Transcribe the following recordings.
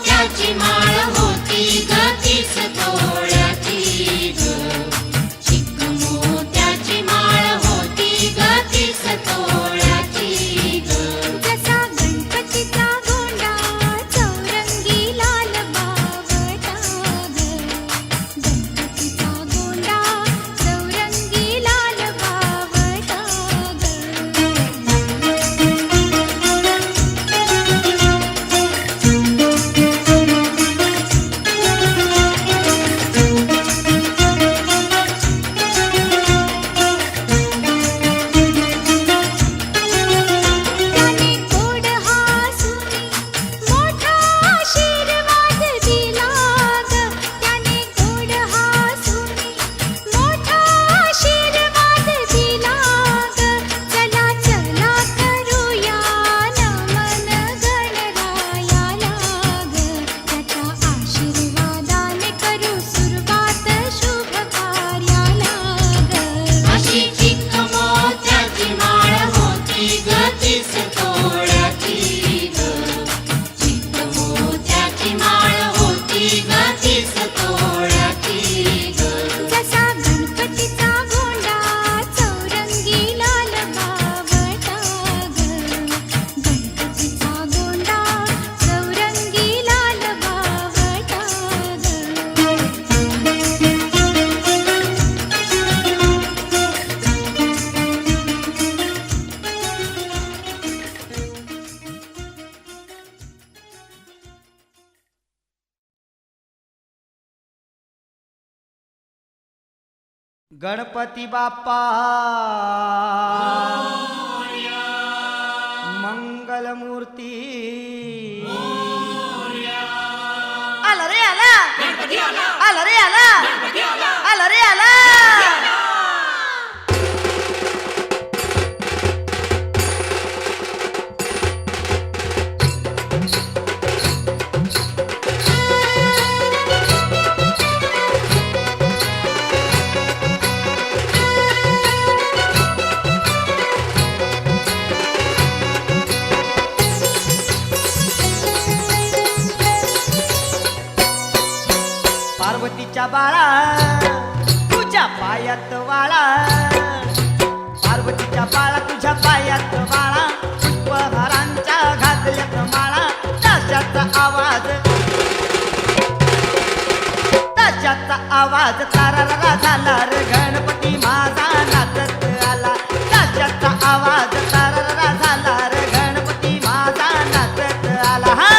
मोत्याची माळ होती ग 30 तोळ्याची ग. चिक मोत्याची माळ होती ग 30 तोळ्याची ग. जसा गणपतीचा गोंडा चौरंगी लाल बावटा ग. गणपतीचा गोंडा चौरंगी लाल बावटा ग. त्याने गोड हसून मोठा आशीर्वाद दिला ग. त्याने गोड हसून मोठा आशीर्वाद दिला ग. चला चला करूया नमन गणरायाला ग. त्याच्या आशीर्वादाने करू सुरुवात शुभ कार्याला ग. अशी चिक मोत्याची माळ होती ग 30 तोळ्याची ग. चिक मोत्याची माळ होती ग 30 तोळ्याची ग. जसा गणपतीचा गोंडा चौरंगी लाल बावटा ग. गणपतीचा गोंडा चौरंगी लाल बावटा गणपती बाप्पा मंगलमूर्ती आला रे आला आला रे आला आला रे आला. पार्वतीच्या बाळा तुझ्या पायात वाळा. पार्वतीच्या बाळा तुझ्या पायात वाळा. पुष्पहारांच्या घातल्यात माळा. ताशाचा आवाज तारारा झाला रे. गणपती माझा नाचत आला. ताशाचा आवाज तारारा झाला रे. गणपती माझा नाचत आला. हा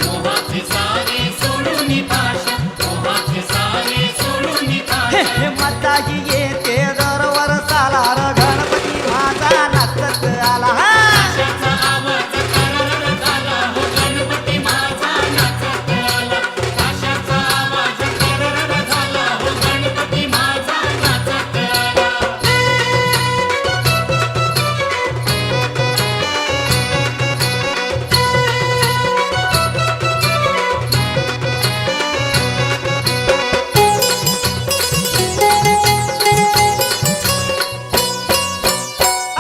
मोहाचे सारे सोडून पाशा मोहाचे सारे सोडून पाशा मताही येते दर वर्षाला र गणपती माझा नाचत आला आशाचा आवाज करर झाला हो गणपती माझा नाचत आला आशाचा आवाज करर झाला हो गणपती माझा नाचत आला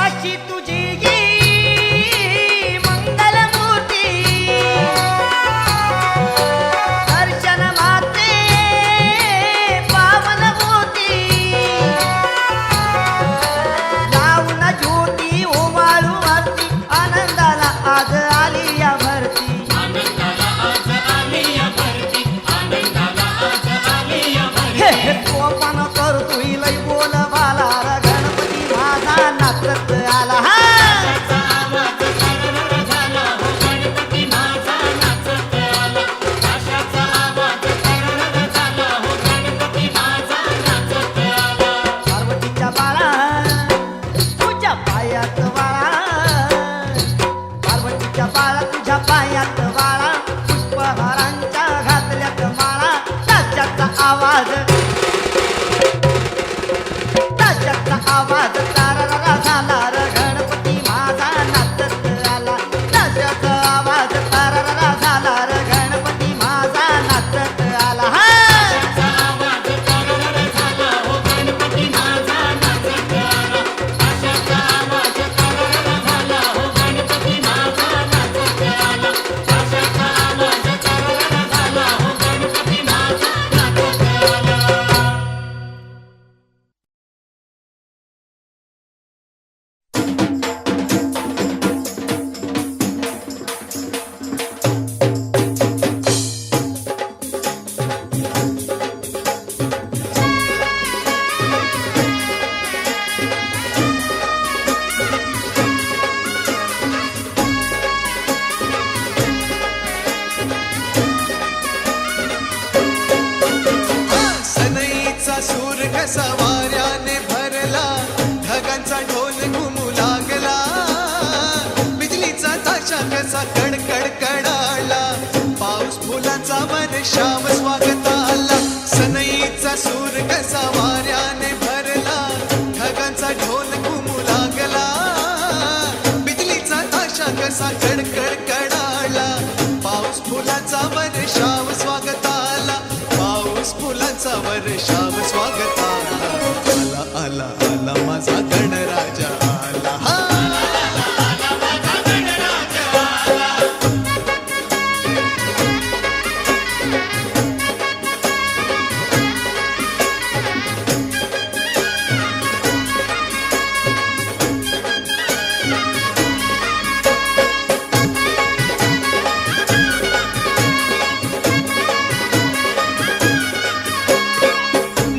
अशी तुझी ही मंगलमूर्ती दर्शन माते पावनमूर्ती लावून ज्योती उमाळू वरती आनंदाला आज आली या भरती आनंदाला आज आली या भरती आनंदाला आज आली या हे भरती हे तोपण करतोय लय बोल बाला र गणपती माझा नाचत आला आशाचा आवाज करर झाला हो गणपती माझा नाचत आला आशाचा आवाज करर झाला हो गणपती माझा नाचत आला पार्वतीच्या बाळा तुझ्या पायात वाळा पार्वतीच्या बाळा तुझ्या पायात वाळा पुष्पहारांच्या घातल्यात माळा त्याच्याचा आवाज तारारा झाला र गणपती माझा नाचत आला त्याच्याचा आवाज तारारा झाला र गणपती माझा नाचत आला आशाचा आवाज करर झाला हो गणपती माझा नाचत आला आशाचा आवाज करर झाला हो गणपती माझा नाचत आला आशाचा आवाज करर झाला हो गणपती माझा नाचत आला सनईचा सूर कसा वाऱ्याने भरला ढगांचा ढोल घुमू लागला बिजलीचा ताशा कसा कडकड कडाला पाऊस फुलांचा वर्षाव स्वागत आला सनईचा सूर कसा वाऱ्याने भरला ढगांचा ढोल घुमू लागला बिजलीचा ताशा कसा कडकड कडाला पाऊस फुलांचा वर्षाव स्वागत आला पाऊस फुलांचा वर्षाव स्वागत आला आला आला माझा गणराजा आला हा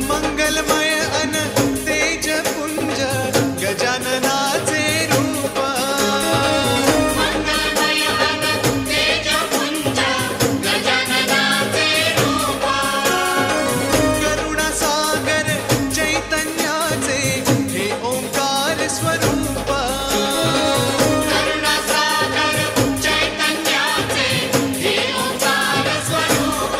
मंगलमय अन तेजपुंज गजाननाचे रूप मंगलमय अन तेजपुंज गजाननाचे रूप करुणासागर चैतन्याचे हे ओंकार स्वरूप करुणासागर चैतन्याचे हे ओंकार स्वरूप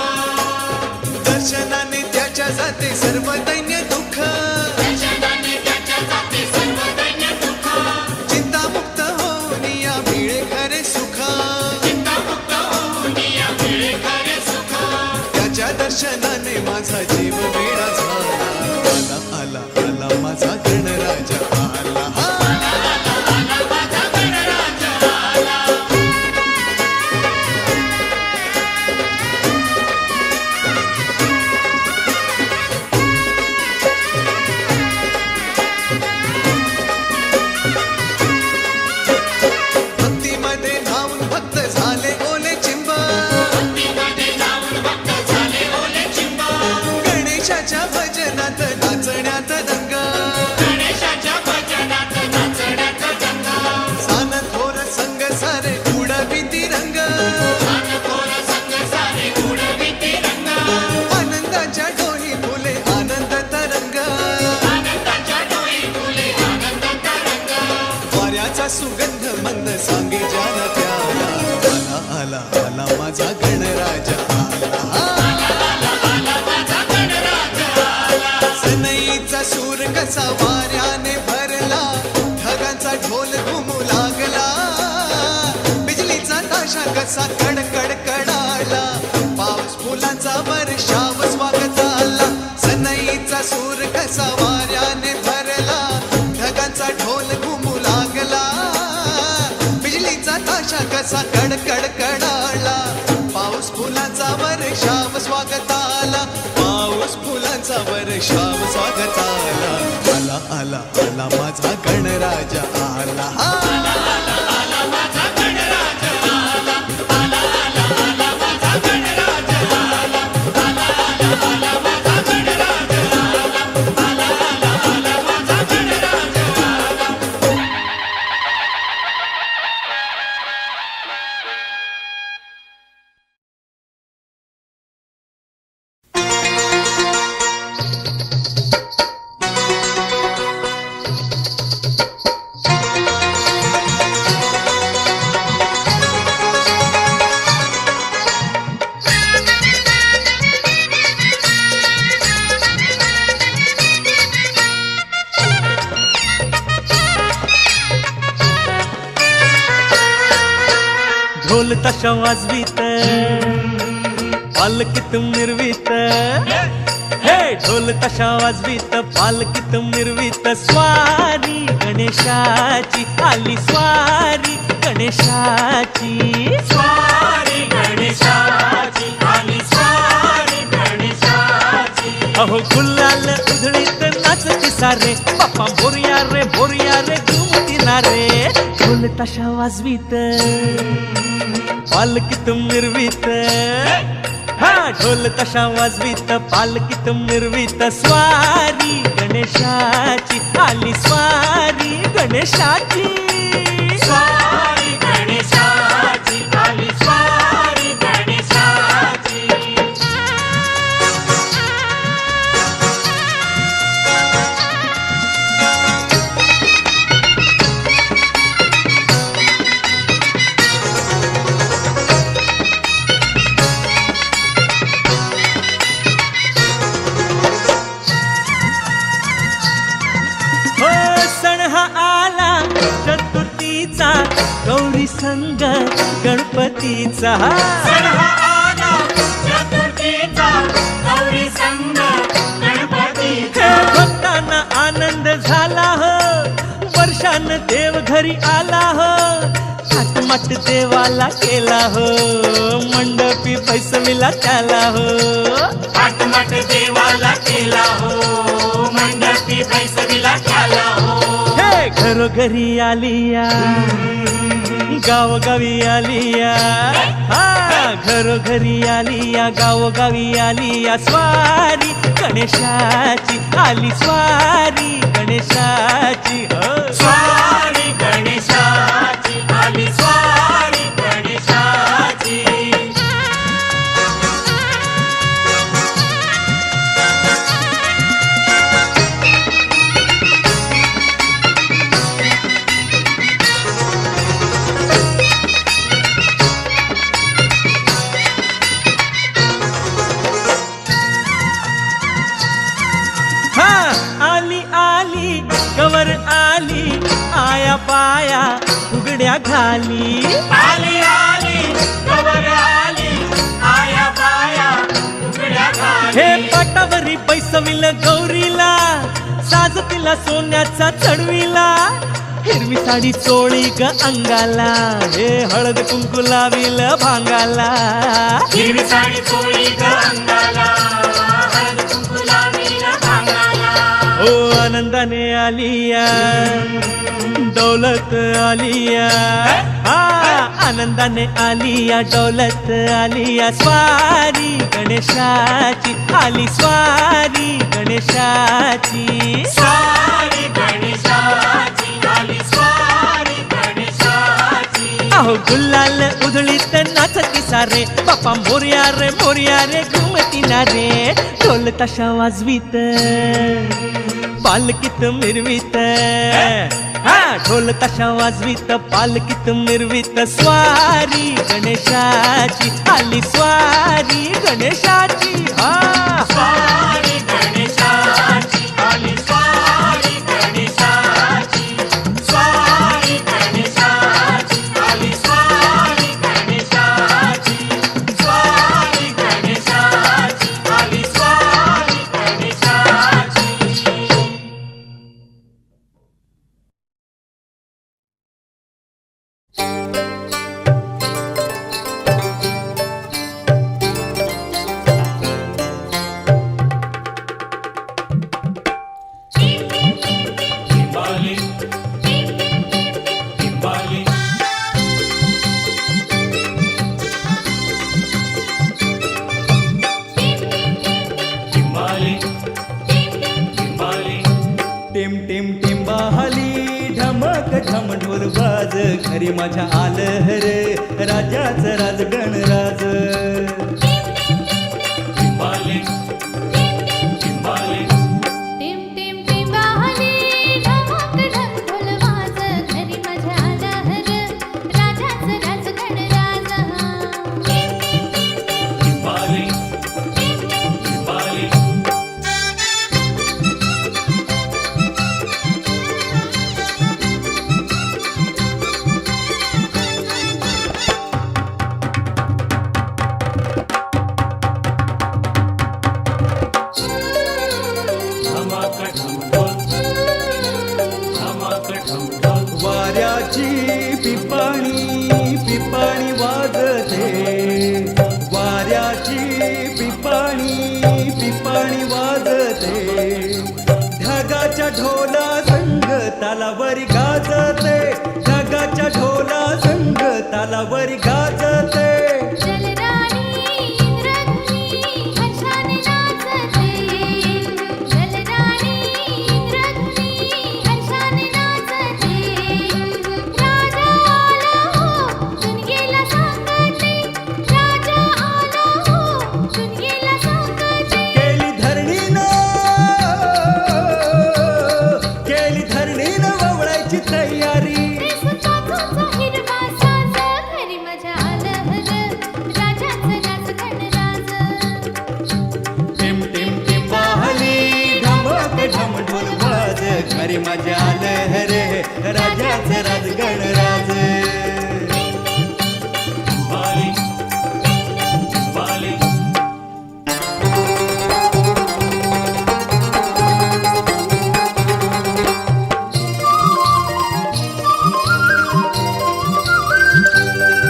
दर्शनाने त्याच्या जाते सर्व दैन्य दुःख दर्शनाने त्याच्या जाते सर्व दैन्य दुःख चिंतामुक्त होऊन या मिळे खरे सुख चिंतामुक्त होऊन या मिळे खरे सुख त्याच्या दर्शनाने माझा जीव वेडा झाला आला आला आला माझा गणराजा आला हा माझा गणराज आला गणराजा आला सनईचा सूर कसा वाऱ्याने भरला ढगांचा ढोल घुमू लागला बिजलीचा ताशा कसा कडकड कडाला पाऊस फुलांचा वर्षाव स्वागत आला सनईचा सूर कसा वाऱ्याने भरला ढगांचा ढोल घुमू लागला बिजलीचा ताशा कसा कडकड कडाला पाऊस फुलांचा वर्षाव स्वागत आला पाऊस फुलांचा वर्षाव स्वागत आला आला आला आला माझा गणराजा आला ढोल ताशा वाजवीत पालखीत मिरवीत हे ढोल ताशा वाजवीत पालखीत मिरवीत स्वारी गणेशाची आली स्वारी गणेशाची स्वारी गणेशाची आली स्वारी गणेशाची अहो गुलाल उधळीत नाचती सारे बाप्पा बोरिया रे घुमतीना रे ढोल ताशा वाजवीत पालखीत मिरवीत हा ढोल ताशा वाजवीत पालखीत मिरवीत स्वारी गणेशाची आली स्वारी गणेशाची स्वारी गणेशाची आली स्वारी गणेशाची हो सण हा आला चतुर्थीचा गौरी संग गणपतीचा सण हा आला चतुर्थीचा गौरी संग गणपतीचा हे भक्तांना आनंद झाला हो वर्षान देव घरी आला हो थाटमाट देवाला केला हो मंडपी पैसवीला त्याला हो आटमट देवाला केला हो मंडपी पैसविला केला हो हे घरोघरी आलिया गावोगावी आलिया हा घरोघरी आलिया गावोगावी आलिया स्वारी गणेशाची आली स्वारी गणेशाची हो स्वारी गणेशाची आली स्वारी गणेशाची हा आली आली कवर आली आया पाया उघड्या घाली आली आली कवर आली आया बाया उघड्या हे घाली पाटावरी पैसविल गौरीला साज तिला सोन्याचा चढविला हिरवी साडी चोळी ग अंगाला हे हळद कुंकू लाविल भांगाला हिरवी साडी चोळी ग अंगाला हळद कुंकू लावील भांगाला ओ आनंदाने आलिया दौलत आलिया हा आनंदाने आलिया दौलत आलिया स्वारी गणेशाची आली स्वारी गणेशाची स्वारी गणेशाची आली स्वारी गणेशाची अहो गुलाल उधळीत नाचती सारे बापा मोर्या रे घुमती ना रे ढोल ताशा वाजवीत पालकीत मिरवीत हा ढोल ताशा वाजवीत पालकीत मिरवीत स्वारी गणेशाची आली स्वारी गणेशाची हा स्वारी गणेशाची आली स्वारी गणेशाची स्वारी गणेशाची आली स्वारी गणेशाची स्वारी गणेशाची आली स्वारी गणेशाची Timbali, Timbali. Timbali, Timbali. टिम टिम टिंबाहली ढमक ढम ढोल बाज घरी माझ्या आलं रे राजाचं राज गणराज Timbali, Timbali. टिम टिम टिंबाहली ढमक ढम ढोल वाज घरी माझ्या आला हर राजाचं राज गणराज टिम टिम टिम टिम Timbali, Timbali. धमाकढम ढोल, धमाकढम ढोल. वाऱ्याची पिपाणी पिपाणी वाजते वाऱ्याची पिपाणी पिपाणी वाजते ढगाच्या ढोला संग तालावरी गाजते ढगाच्या ढोला संग तालावरी गाजते जलराणी इंद्रधुनी हर्षाने नाचते जलराणी इंद्रधुनी हर्षाने नाचते राजा आला हो चुनगेला सांगते राजा आला हो चुनगेला सांगते केली धरणीनं ववळायची तयारी सुताचा हिरवा साज घरी माझ्या आलं हर राजाचं राज गणराज टिम टिम टिंबाहली ढमक ढम ढोल वाज घरी माझ्या आलं रे राजाचं राज गणराज Timbali, Timbali.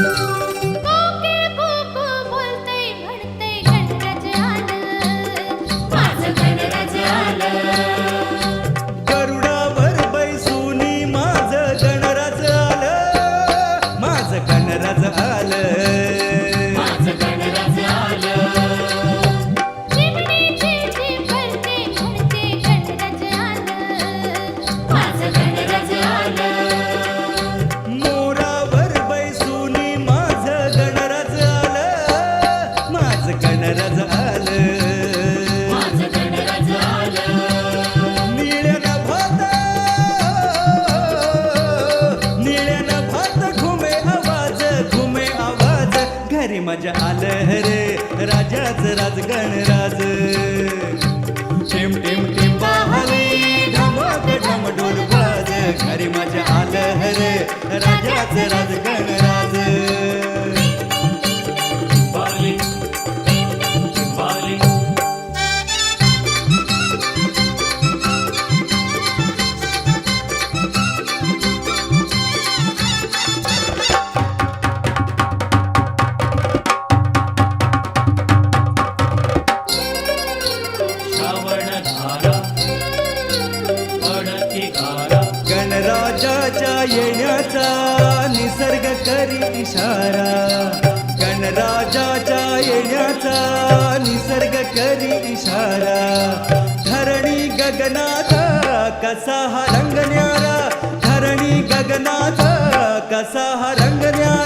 कोकिळ कुकू बोलते म्हणते गणराज आलं माझं गणराज आलं गरुडावर बैसूनी माझं गणराज आलं माझं गणराज आलं माझं गणराज आलं. चिमणीची जीभ भरते म्हणते गणराज आलं माझं गणराज आलं मोरावर बैसूनी माझं गणराज आलं माझं गणराज आलं माझं गणराज आलं. निळ्या नभात घुमे आवाज घरी मजा आलं रे राजाचं राज गणराज टिम टिम टिंबाहली ढमक ढम ढोल वाज घरी मजा आलं रे राजाचं राज गणराज Timbali, Timbali. श्रावण धारा पडती गारा. गणराजाच्या येण्याचा निसर्ग करी इशारा गणराजाच्या येण्याचा निसर्ग करी इशारा धरणी गगनात कसा हा रंग न्यारा धरणी गगनात कसा हा रंग न्यारा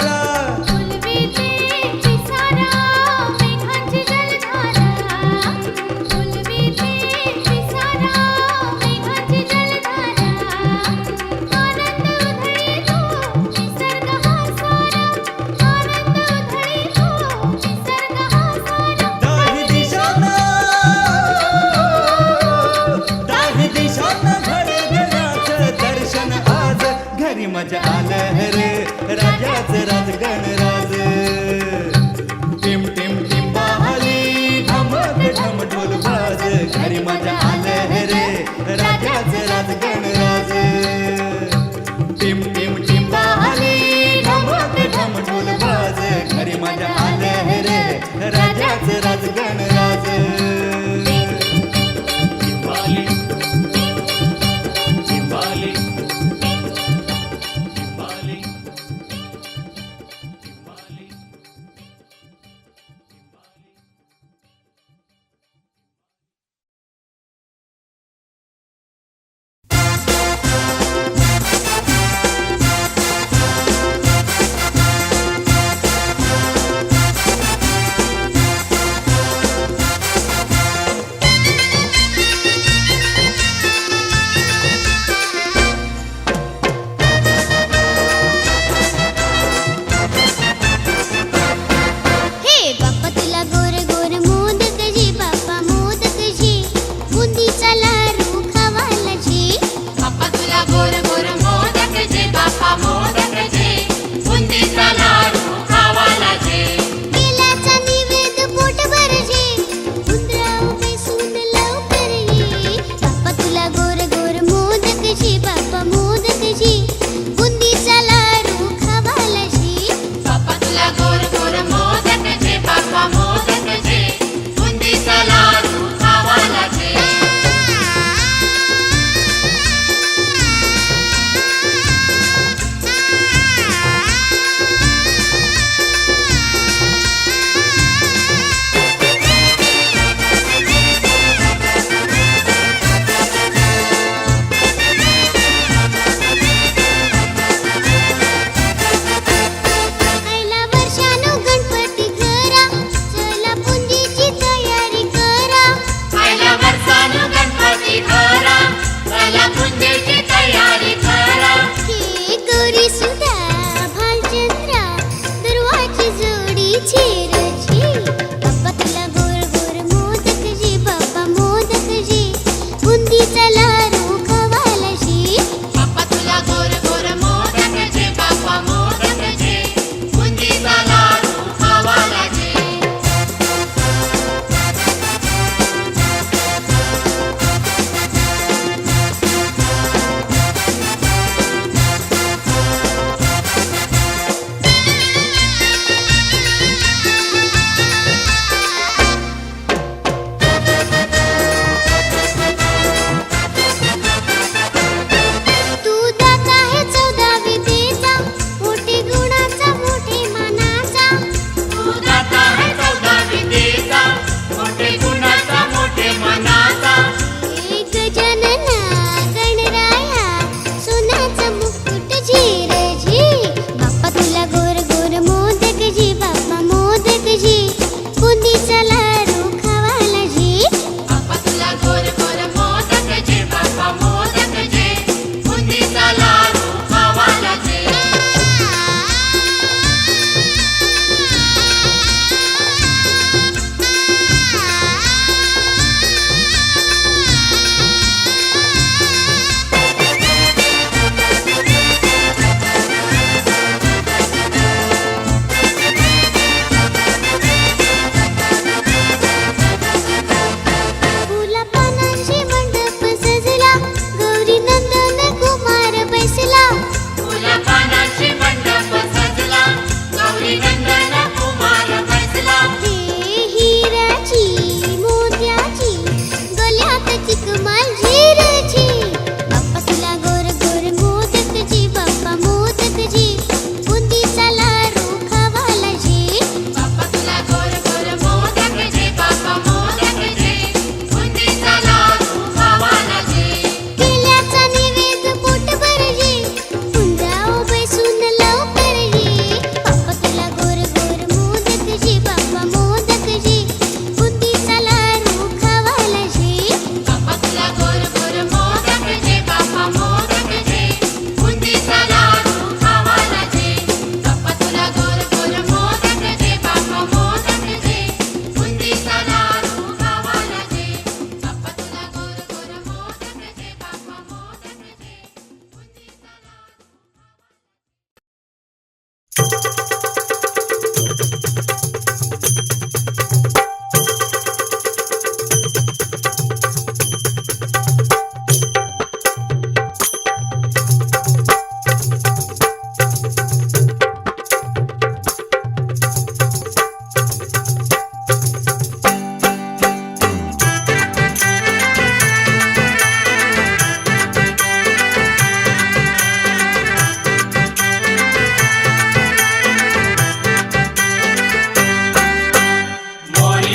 राजाचं राज गणराज चिंबाली चिंबाली चिंबाली चिंबाली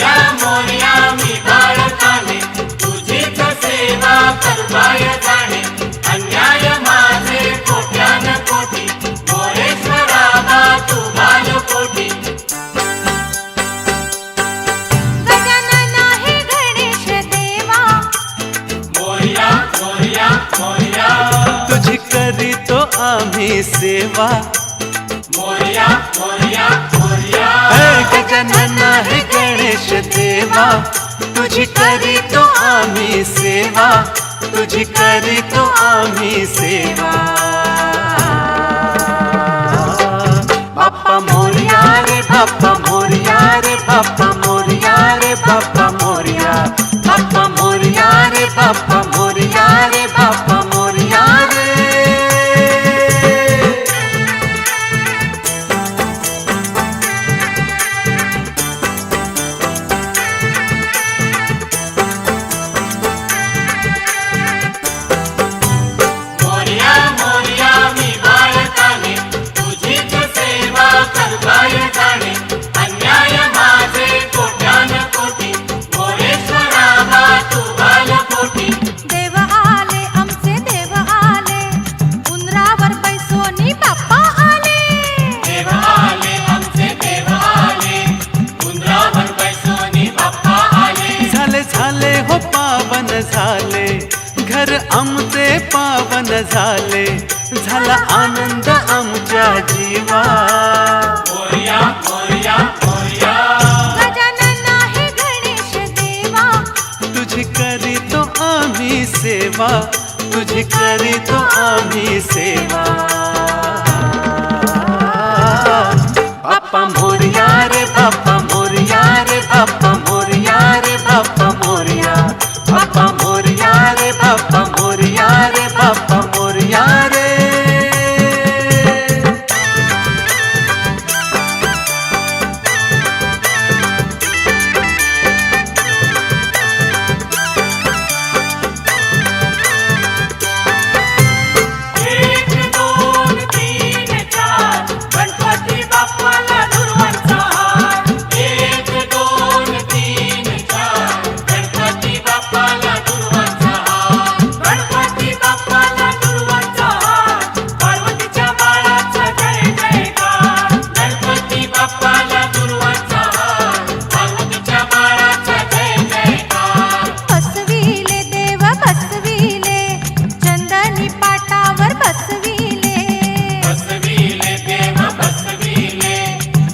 मोरया मोरया मी बाळकाने तुझीच सेवा करवाय जाणे अन्याय माझे कोट्यान कोटी मोरेश्वरा बा तू बालकोटी गजानन आहे गणेश देवा मोरया मोरया मोरया तुझी करीतो आम्ही सेवा मोरया मोरया मोरया गजानन आहे गणेश देवा तुझी करीतो आम्ही सेवा तुझी करीतो आम्ही सेवा बाप्पा मोरया रे बाप्पा मोरया रे बाप्पा मोरया रे बाप्पा मोरया बाप्पा मोरया रे बाप्पा मोरया रे बाप्पा मोरया रे मोरया मोरया मी बाळकाने तुझीच सेवा करवाय जाणे अन्याय माझे कोट्यान कोटी मोरेश्वरा बा तू बालकोटी देव आले आमचे देव आले उंदरावर बैसोनी बाप्पा आले देव आले आमचे देव आले उंदरावर बैसोनी बाप्पा आले झाले झाले हो पावन झाले घर आमचे पावन झाले झाला आनंद आमच्या जीवा मोरया मोरया मोरया गजानन आहे गणेश देवा तुझी करीतो आम्ही सेवा तुझी करीतो आम्ही सेवा बाप्पा मोरया रे बाप्पा मोरया रे बाप्पा मोरया रे बाप्पा मोरया बाप्पा मोरया रे बाप्पा मोरया रे बाप्पा मोरया रे एक दोन तीन चार गणपती बाप्पाला दुर्वांचा हार एक दोन तीन चार गणपती बाप्पाला दुर्वांचा हार गणपती बाप्पाला दुर्वांचा हार पार्वतीच्या बाळाचा जय जयकार गणपती बाप्पाला दुर्वांचा हार पार्वतीच्या बाळाचा जय जयकार बसविले देव बसविले चंदनी पाटावर बसविले बसविले देव बसविले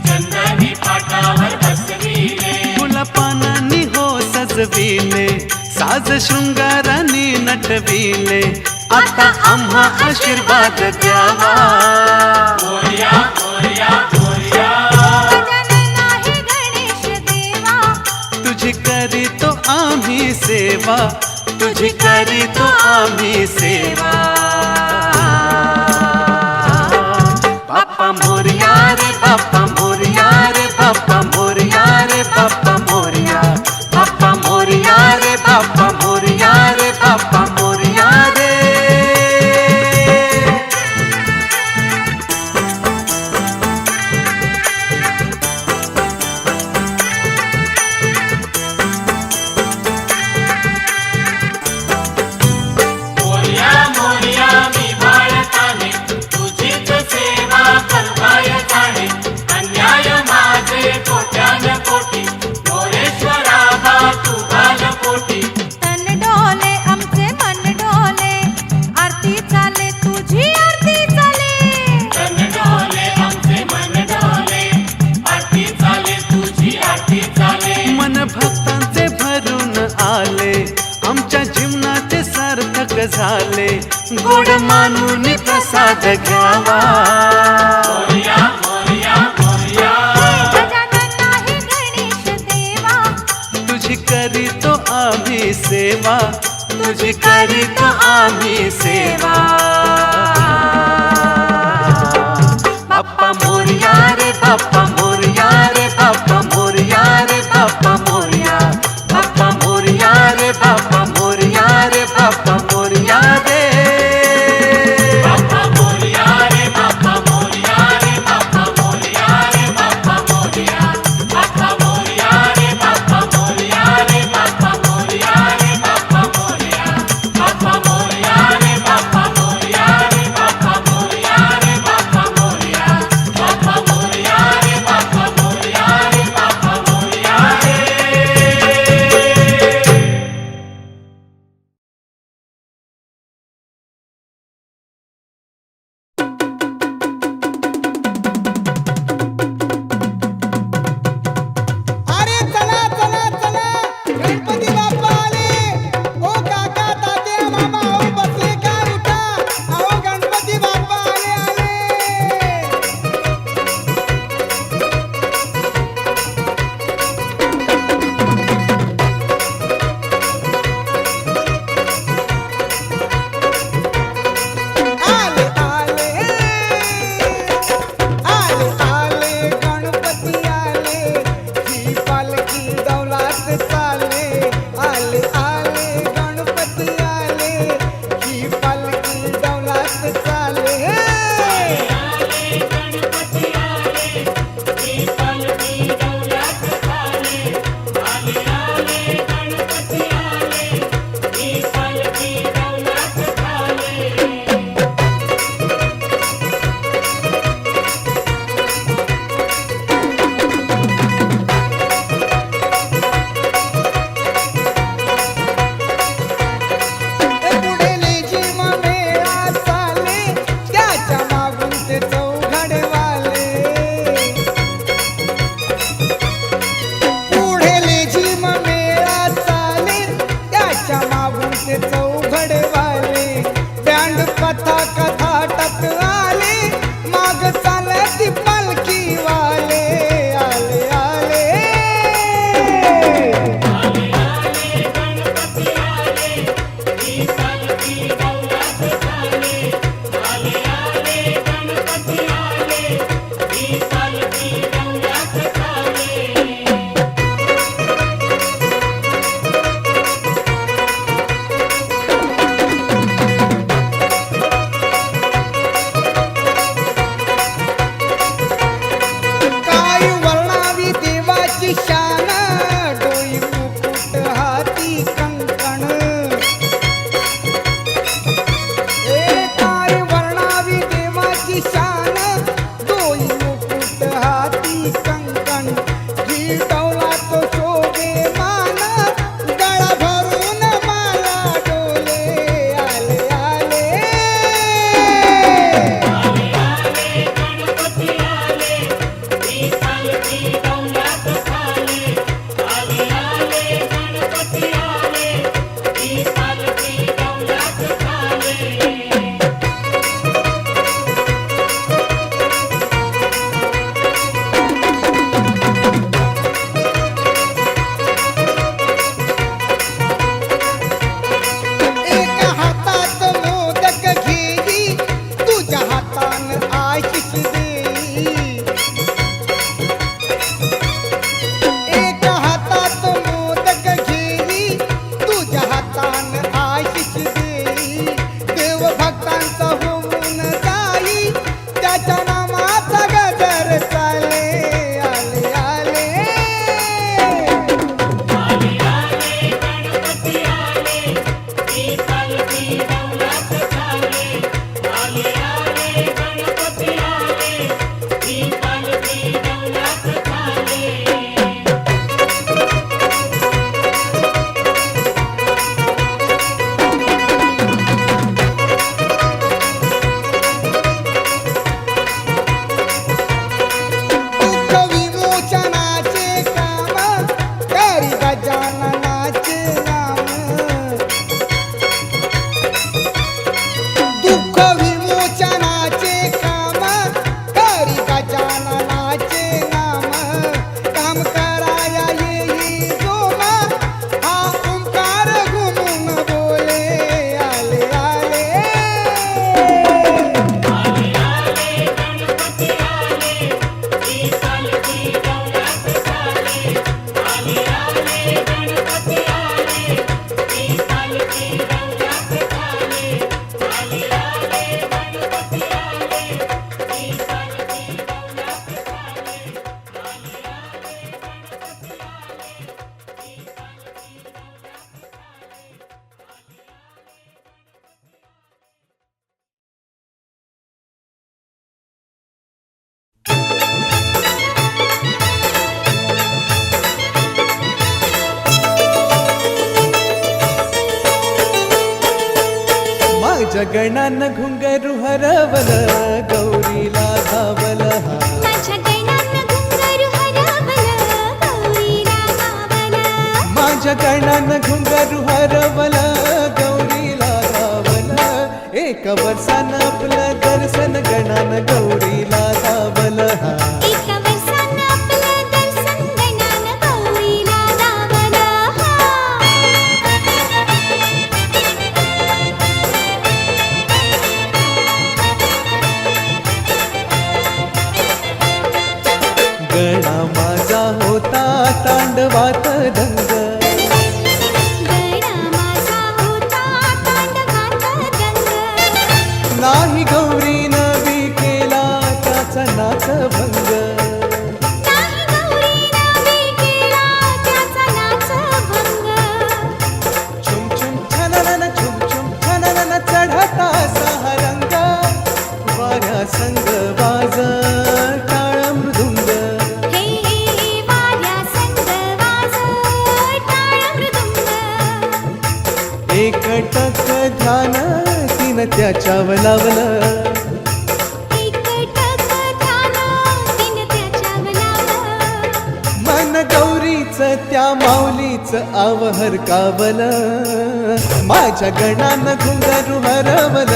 चंदनी पाटावर बसविले फुलपानांनी हो सजविले साज शृंगाराने नटविले आता आम्हा आशीर्वाद द्यावा मोरया मोरया मोरया गजानन आहे गणेश देवा तुझी करीतो आम्ही सेवा तुझी करीतो आम्ही सेवा बाप्पा मोरया रे बाप्पा मोरया रे बाप्पा मोरया रे बाप्पा मोरया बाप्पा मोरया रे बाप्पा मोरया रे बाप्पा मोरया रे मोरया मोरया मी बाळकाने तुझीच सेवा करवाय जाणे अन्याय माझे कोट्यान कोटी मोरेश्वरा बा तू बालकोटी तन डोले आमचे मन डोले आरती चाले तुझी आरती चाले तन डोले आमचे मन डोले आरती चाले तुझी आरती चाले मन भक्तांचे भरून आले आमच्या जीवनाचे सार्थक झाले गोड मानून प्रसाद घ्यावा मोरया मोरया मोरया गजानन आहे गणेश देवा तुझी करीतो आम्ही सेवा तुझी करीतो आम्ही सेवा बाप्पा मोरया रे बाप्पा मोरया रे बाप्पा मोरया रे बाप्पा मोरया बाप्पा मोरया रे बाप्पा मोरया रे बाप्पा मोरया रे बाप्पा मोरया रे बाप्पा मोरया रे बाप्पा मोरया रे बाप्पा मोरया बाप्पा मोरया रे बाप्पा गजाननाचे नाम दुःख विमोचनाचे काम करी गजाननाचे नाम काम कराया येई जोमा हा ओंकार घुमून बोले आले आले माझ्या गणानं घुंगरू हरवल गौरीला धावल हा माझ्या गणानं घुंगरू हरवलं गौरीला गावलं माझ्या गणानं घुंगरू हरवल गौरीला धावल एक वर्षानं आपलं दर्शन गणानं गौरीला धावल हा एका वर्षानं आपलं दर्शन गणानं गौरीला गावलं गणा माझा होता तांडवात दंग गणा माझा होता तांडवात दंग नाही गौरीनं बी केला त्याचा नाच भंग नाही गौरीनं बी केला त्याचा नाच भंग छुम छुम छननन छुम छुम छननन चढता सहा रंग वाऱ्या संग वाज टाळ मृदुंग हे वाऱ्या संग वाज टाळ मृदुंग एकटक ध्यान तिन त्याच्यावर लावलं एकटक ध्यान तिनं त्याच्यावर लावलं मन गौरीच त्या माऊलीच आवहर कावल माझ्या गणानं घुंगरू हरवल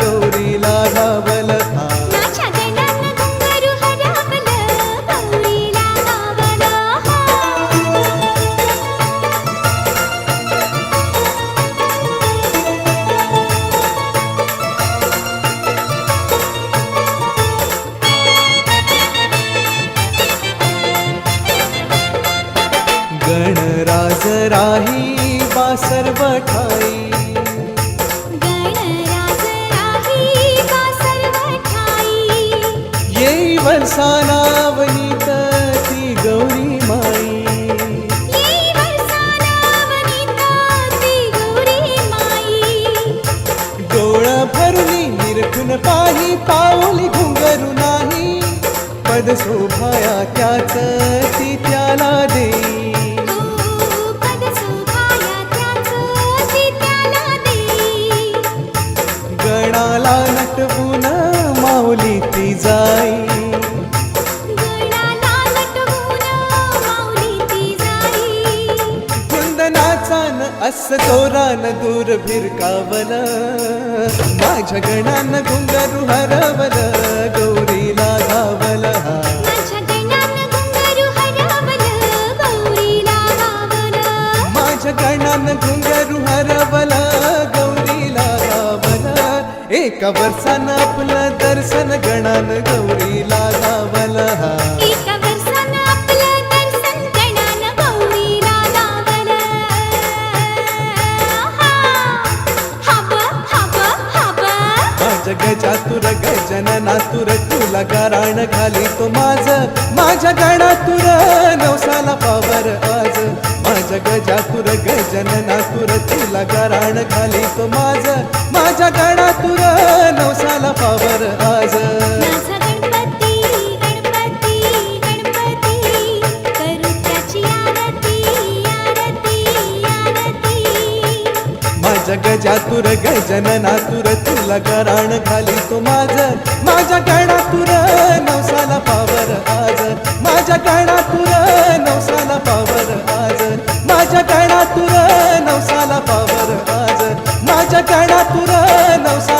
गौरीला गावल हा माझ्या गणानं घुंगरू हरवलं गौरीला गावलं गणराज राही बासर बठाई गणराज राही बासर ठाई येई वर्षाला वनित ती गौरी माई येई वर्षाला वनिता ती गौरी माई डोळ भरुनी निरखून पाही पाऊली घुंगरू नाही पद शोभाया त्याच ती त्याला देई हो पद शोभाया त्याचं ती त्याला देई गणाला नटवून माऊली ती जाई गणाला नटवून माऊली ती जाई कुंदनाचान अस तोरान दूर भिरकावल माझ्या गणानं घुंगरू हरवल गौरीला गावल हा माझ्या गणानं घुंगरू हरवलं गौरीला गावलं माझ्या गणानं घुंगरू हरवल गौरीला गावल एका वर्षानं आपलं दर्शन गणानं गौरीला गावल हा एका वर्षानं आपलं दर्शन गणानं गौरीला गावलं हब हब हब माझ्या गजातुर गजननातुर तुला गाराण घाली तो माझ्या गणातुर नवसाला पावर आज माझ्या गजातुर गजननातुर तुला गाराण घाली तो माझ्या गणातुर नवसाला पावर आज माझा गणपती गणपती गणपती करू त्याची आरती आरती आरती माझ्या गजातुर गजननातुर तुला गाराण घाली तो माझ्या गणातुर नवसाला पावर आज माझ्या गणातुर नवसाला पावर आज गणातूर नवसा